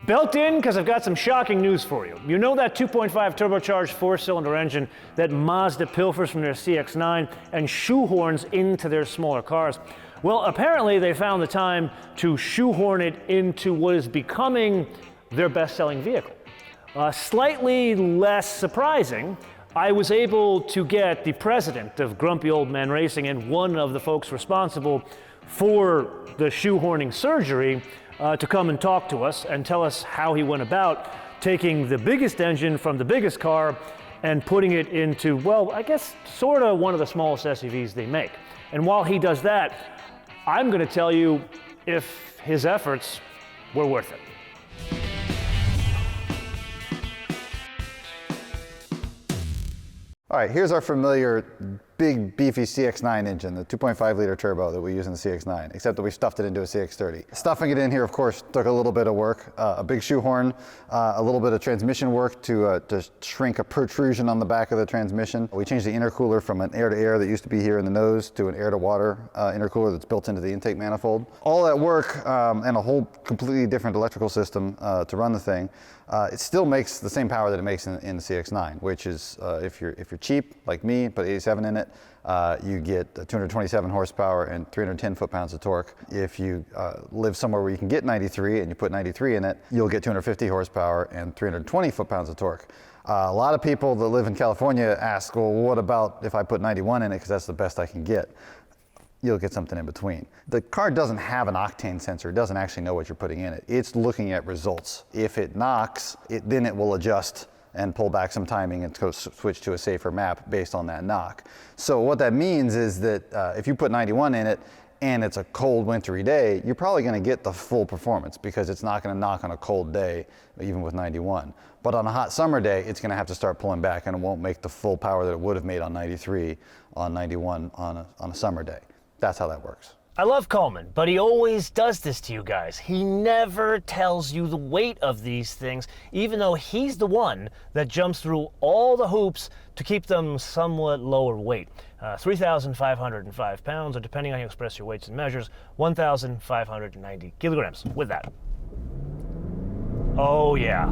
Belt in, because I've got some shocking news for you. You know that 2.5 turbocharged four-cylinder engine that Mazda pilfers from their CX-9 and shoehorns into their smaller cars? Well, apparently they found the time to shoehorn it into what is becoming their best-selling vehicle. Slightly less surprising, I was able to get the president of Grumpy Old Man Racing and one of the folks responsible for the shoehorning surgery to come and talk to us and tell us how he went about taking the biggest engine from the biggest car and putting it into, well, I guess sort of one of the smallest SUVs they make. And while he does that, I'm going to tell you if his efforts were worth it. All right, here's our familiar big beefy CX-9 engine, the 2.5 liter turbo that we use in the CX-9, except that we stuffed it into a CX-30. Stuffing it in here, of course, took a little bit of work, a big shoehorn, a little bit of transmission work to shrink a protrusion on the back of the transmission. We changed the intercooler from an air-to-air that used to be here in the nose to an air-to-water intercooler that's built into the intake manifold. All that work and a whole completely different electrical system to run the thing. It still makes the same power that it makes in the CX-9, which is if you're cheap like me, put 87 in it, you get 227 horsepower and 310 foot-pounds of torque. If you live somewhere where you can get 93 and you put 93 in it, you'll get 250 horsepower and 320 foot-pounds of torque. A lot of people that live in California ask, well, what about if I put 91 in it because that's the best I can get? You'll get something in between. The car doesn't have an octane sensor. It doesn't actually know what you're putting in it. It's looking at results. If it knocks, then it will adjust and pull back some timing and switch to a safer map based on that knock. So what that means is that if you put 91 in it and it's a cold wintry day, you're probably going to get the full performance because it's not going to knock on a cold day even with 91. But on a hot summer day, it's going to have to start pulling back and it won't make the full power that it would have made on 93 on 91 on a summer day. That's how that works. I love Coleman, but he always does this to you guys. He never tells you the weight of these things, even though he's the one that jumps through all the hoops to keep them somewhat lower weight. 3,505 pounds, or depending on how you express your weights and measures, 1,590 kilograms with that. Oh yeah,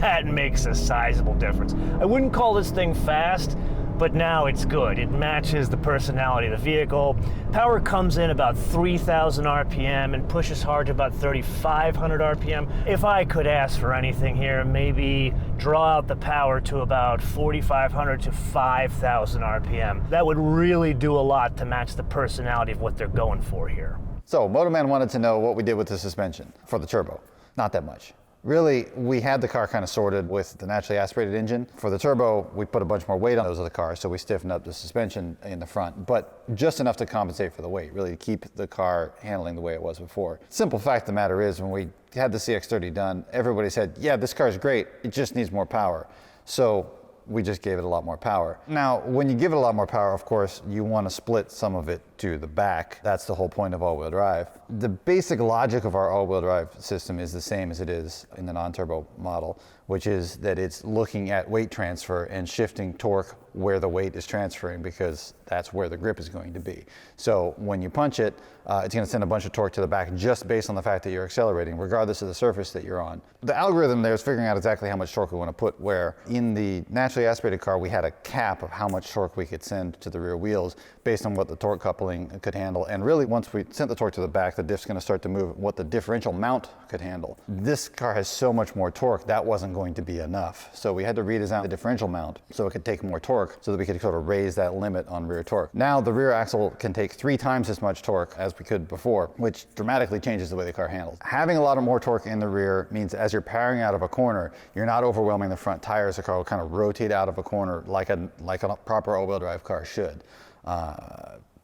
that makes a sizable difference. I wouldn't call this thing fast, but now it's good. It matches the personality of the vehicle. Power comes in about 3,000 RPM and pushes hard to about 3,500 RPM. If I could ask for anything here, maybe draw out the power to about 4,500 to 5,000 RPM. That would really do a lot to match the personality of what they're going for here. So MotoMan wanted to know what we did with the suspension for the turbo. Not that much. Really, we had the car kind of sorted with the naturally aspirated engine. For the turbo, we put a bunch more weight on those of the car, so we stiffened up the suspension in the front, but just enough to compensate for the weight, really to keep the car handling the way it was before. Simple fact of the matter is, when we had the CX-30 done, everybody said, yeah, this car is great, it just needs more power. So we just gave it a lot more power. Now, when you give it a lot more power, of course, you want to split some of it to the back. That's the whole point of all-wheel drive. The basic logic of our all-wheel drive system is the same as it is in the non-turbo model, which is that it's looking at weight transfer and shifting torque where the weight is transferring because that's where the grip is going to be. So when you punch it, it's going to send a bunch of torque to the back just based on the fact that you're accelerating, regardless of the surface that you're on. The algorithm there is figuring out exactly how much torque we want to put where. In the naturally aspirated car, we had a cap of how much torque we could send to the rear wheels based on what the torque coupling could handle. And really, once we sent the torque to the back, the diff's going to start to move what the differential mount could handle. This car has so much more torque, that wasn't going to be enough. So we had to redesign the differential mount so it could take more torque so that we could sort of raise that limit on rear torque. Now the rear axle can take 3 times as much torque as we could before, which dramatically changes the way the car handles. Having a lot of more torque in the rear means as you're powering out of a corner, you're not overwhelming the front tires. The car will kind of rotate out of a corner like a proper all-wheel drive car should.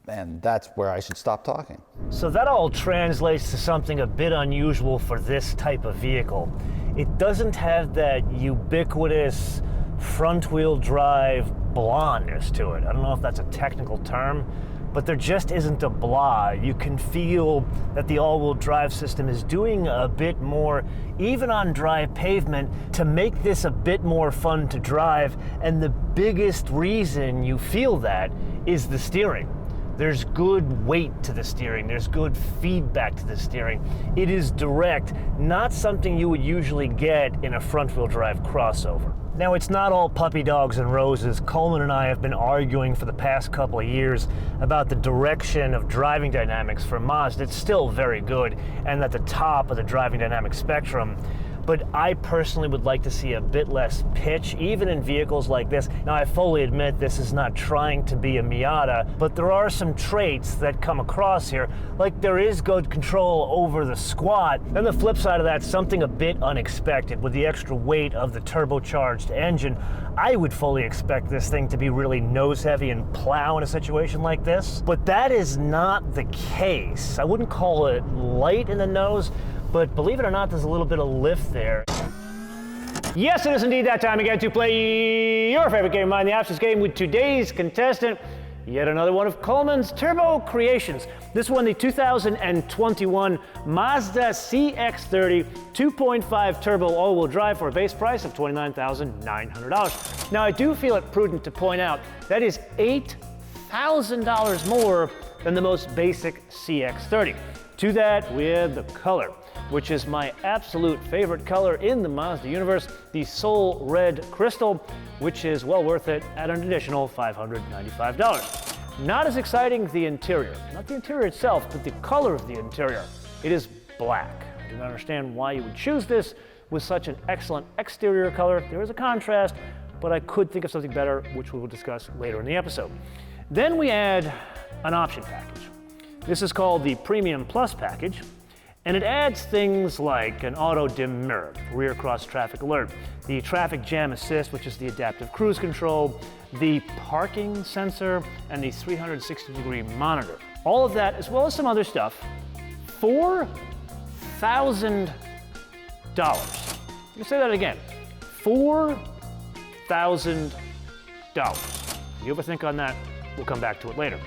And that's where I should stop talking. So that all translates to something a bit unusual for this type of vehicle. It doesn't have that ubiquitous front-wheel drive blondness to it. I don't know if that's a technical term, but there just isn't a blah. You can feel that the all-wheel drive system is doing a bit more, even on dry pavement, to make this a bit more fun to drive. And the biggest reason you feel that is the steering. There's good weight to the steering. There's good feedback to the steering. It is direct, not something you would usually get in a front-wheel drive crossover. Now, it's not all puppy dogs and roses. Coleman and I have been arguing for the past couple of years about the direction of driving dynamics for Mazda. It's still very good and at the top of the driving dynamic spectrum. But I personally would like to see a bit less pitch, even in vehicles like this. Now, I fully admit this is not trying to be a Miata, but there are some traits that come across here, like there is good control over the squat. Then the flip side of that, something a bit unexpected. With the extra weight of the turbocharged engine, I would fully expect this thing to be really nose heavy and plow in a situation like this. But that is not the case. I wouldn't call it light in the nose, but believe it or not, there's a little bit of lift there. Yes, it is indeed that time again to play your favorite game, Mind the Options game, with today's contestant, yet another one of Coleman's Turbo creations. This one, the 2021 Mazda CX-30 2.5 Turbo all-wheel drive for a base price of $29,900. Now, I do feel it prudent to point out that is $8,000 more than the most basic CX-30. To that, we add the color, which is my absolute favorite color in the Mazda universe, the Soul Red Crystal, which is well worth it at an additional $595. Not as exciting the interior. Not the interior itself, but the color of the interior. It is black. I do not understand why you would choose this with such an excellent exterior color. There is a contrast, but I could think of something better, which we will discuss later in the episode. Then we add an option package. This is called the Premium Plus package, and it adds things like an auto dim mirror, rear cross traffic alert, the traffic jam assist, which is the adaptive cruise control, the parking sensor, and the 360-degree monitor. All of that, as well as some other stuff, $4,000. Let me say that again, $4,000. You ever think on that? We'll come back to it later.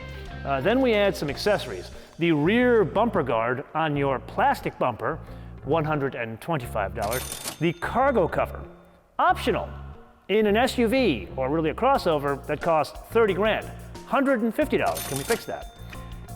Then we add some accessories. The rear bumper guard on your plastic bumper, $125. The cargo cover, optional in an SUV or really a crossover that costs 30 grand, $150. Can we fix that?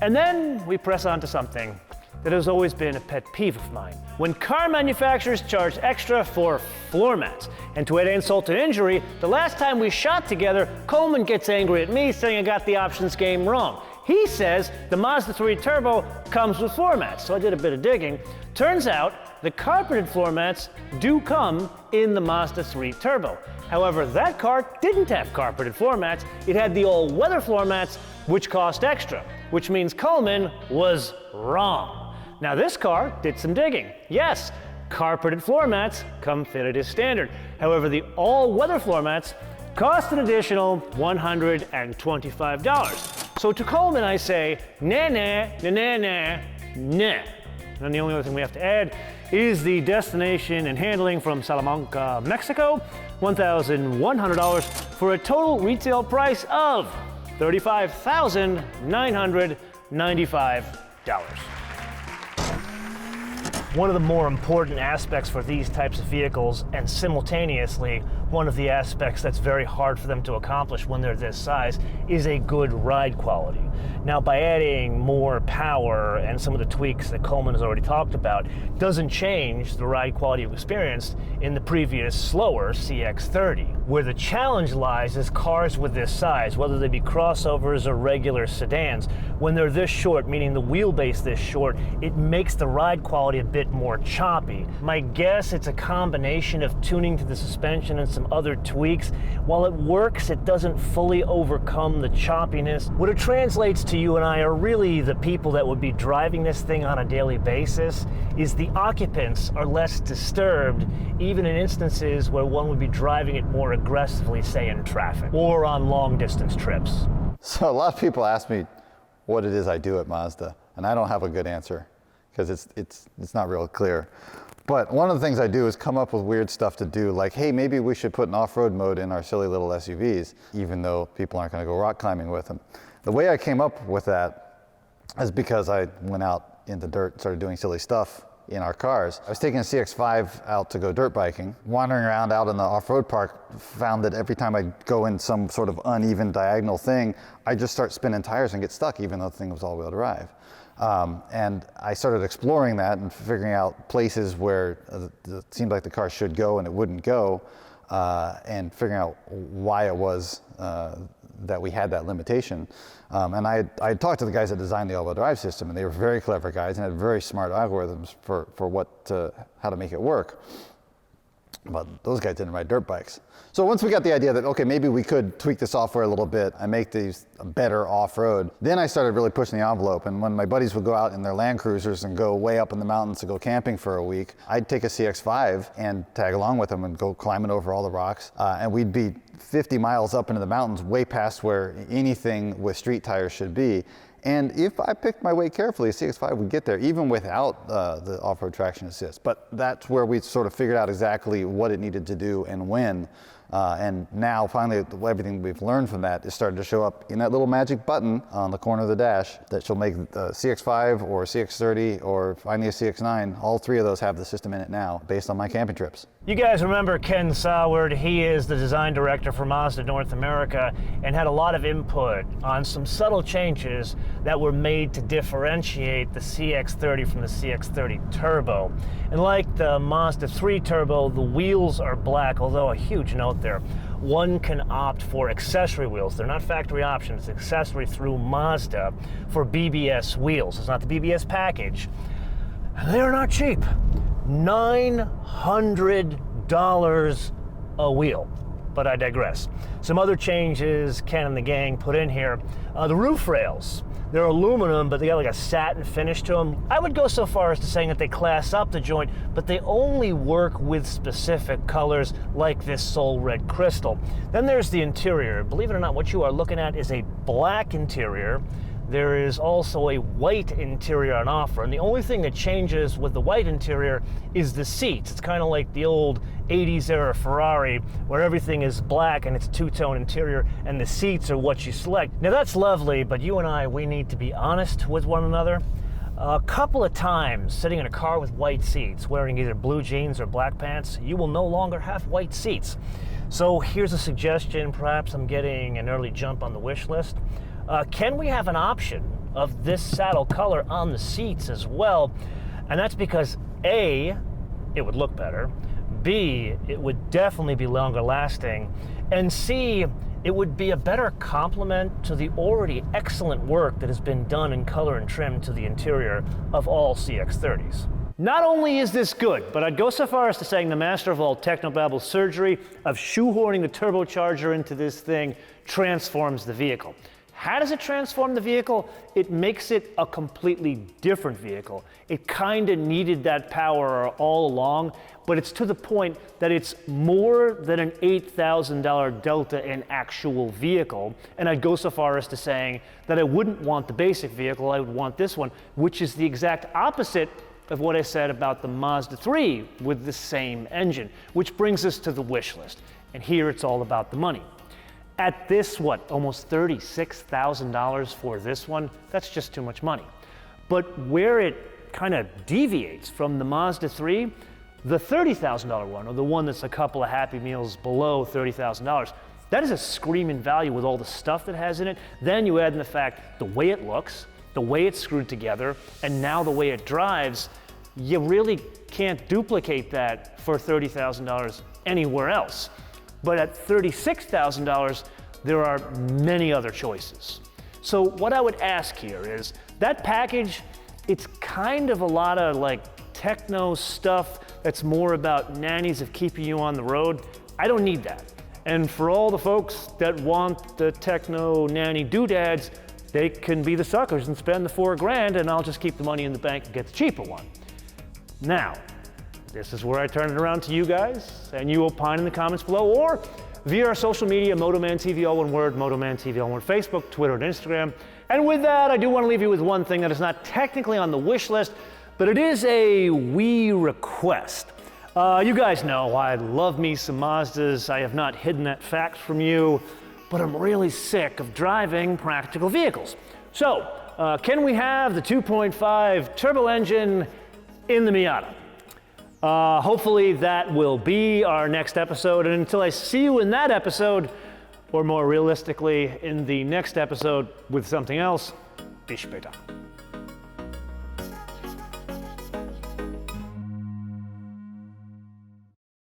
And then we press on to something that has always been a pet peeve of mine. When car manufacturers charge extra for floor mats. And to add insult to injury, the last time we shot together, Coleman gets angry at me saying I got the options game wrong. He says the Mazda 3 Turbo comes with floor mats, so I did a bit of digging. Turns out the carpeted floor mats do come in the Mazda 3 Turbo. However, that car didn't have carpeted floor mats. It had the all-weather floor mats, which cost extra, which means Coleman was wrong. Now this car did some digging. Yes, carpeted floor mats come fitted as standard. However, the all-weather floor mats cost an additional $125. So to Coleman I say, nah, nah, nah, nah, nah, nah. And the only other thing we have to add is the destination and handling from Salamanca, Mexico, $1,100 for a total retail price of $35,995. One of the more important aspects for these types of vehicles, and simultaneously one of the aspects that's very hard for them to accomplish when they're this size, is a good ride quality. Now, by adding more power and some of the tweaks that Coleman has already talked about, doesn't change the ride quality you experienced in the previous slower CX-30. Where the challenge lies is cars with this size, whether they be crossovers or regular sedans. When they're this short, meaning the wheelbase this short, it makes the ride quality a bit more choppy. My guess, it's a combination of tuning to the suspension and some other tweaks. While it works, it doesn't fully overcome the choppiness. What it translates to you and I are really the people that would be driving this thing on a daily basis, is the occupants are less disturbed, even in instances where one would be driving it more aggressively, say in traffic or on long distance trips. So a lot of people ask me what it is I do at Mazda, and I don't have a good answer because it's not real clear. But one of the things I do is come up with weird stuff to do, like, hey, maybe we should put an off-road mode in our silly little SUVs, even though people aren't going to go rock climbing with them. The way I came up with that is because I went out in the dirt and started doing silly stuff in our cars. I was taking a CX-5 out to go dirt biking. Wandering around out in the off-road park, found that every time I go in some sort of uneven diagonal thing, I just start spinning tires and get stuck, even though the thing was all-wheel drive. And I started exploring that and figuring out places where it seemed like the car should go and it wouldn't go, and figuring out why it was that we had that limitation. And I talked to the guys that designed the all-wheel drive system, and they were very clever guys and had very smart algorithms for how to make it work. But those guys didn't ride dirt bikes. So once we got the idea that, okay, maybe we could tweak the software a little bit and make these better off-road, then I started really pushing the envelope. And when my buddies would go out in their Land Cruisers and go way up in the mountains to go camping for a week, I'd take a CX-5 and tag along with them and go climbing over all the rocks. And we'd be 50 miles up into the mountains, way past where anything with street tires should be. And if I picked my way carefully, a CX-5 would get there, even without the off-road traction assist. But that's where we sort of figured out exactly what it needed to do and when. And now, finally, everything we've learned from that is starting to show up in that little magic button on the corner of the dash that shall make the CX-5 or CX-30 or finally a CX-9. All three of those have the system in it now, based on my camping trips. You guys remember Ken Saward. He is the design director for Mazda North America and had a lot of input on some subtle changes that were made to differentiate the CX-30 from the CX-30 Turbo. And like the Mazda 3 Turbo, the wheels are black, although a huge note there. One can opt for accessory wheels. They're not factory options, it's accessory through Mazda for BBS wheels. It's not the BBS package. They're not cheap. $900 a wheel. But I digress. Some other changes Ken and the gang put in here. The roof rails. They're aluminum, but they got like a satin finish to them. I would go so far as to saying that they class up the joint, but they only work with specific colors like this Soul Red Crystal. Then there's the interior. Believe it or not, what you are looking at is a black interior. There is also a white interior on offer, and the only thing that changes with the white interior is the seats. It's kind of like the old 80s era Ferrari where everything is black and it's two-tone interior and the seats are what you select. Now that's lovely, but you and I, we need to be honest with one another. A couple of times sitting in a car with white seats, wearing either blue jeans or black pants, you will no longer have white seats. So here's a suggestion. Perhaps I'm getting an early jump on the wish list. Can we have an option of this saddle color on the seats as well? And that's because A, it would look better, B, it would definitely be longer lasting, and C, it would be a better complement to the already excellent work that has been done in color and trim to the interior of all CX-30s. Not only is this good, but I'd go so far as to saying the master of all technobabble surgery of shoehorning the turbocharger into this thing transforms the vehicle. How does it transform the vehicle? It makes it a completely different vehicle. It kind of needed that power all along, but it's to the point that it's more than an $8,000 delta in actual vehicle. And I'd go so far as to saying that I wouldn't want the basic vehicle, I would want this one, which is the exact opposite of what I said about the Mazda 3 with the same engine, which brings us to the wish list. And here it's all about the money. At this, almost $36,000 for this one, that's just too much money. But where it kind of deviates from the Mazda 3, the $30,000 one, or the one that's a couple of Happy Meals below $30,000, that is a screaming value with all the stuff that has in it. Then you add in the fact, the way it looks, the way it's screwed together, and now the way it drives, you really can't duplicate that for $30,000 anywhere else. But at $36,000, there are many other choices. So what I would ask here is, that package, it's kind of a lot of like techno stuff that's more about nannies of keeping you on the road. I don't need that. And for all the folks that want the techno nanny doodads, they can be the suckers and spend the $4,000, and I'll just keep the money in the bank and get the cheaper one. Now, this is where I turn it around to you guys, and you opine in the comments below, or via our social media, MotoManTV, all one word, MotoManTV, all one word, Facebook, Twitter, and Instagram. And with that, I do want to leave you with one thing that is not technically on the wish list, but it is a wee request. You guys know I love me some Mazdas. I have not hidden that fact from you, but I'm really sick of driving practical vehicles. So, can we have the 2.5 turbo engine in the Miata. Hopefully that will be our next episode, and until I see you in that episode, or more realistically, in the next episode with something else, bis später.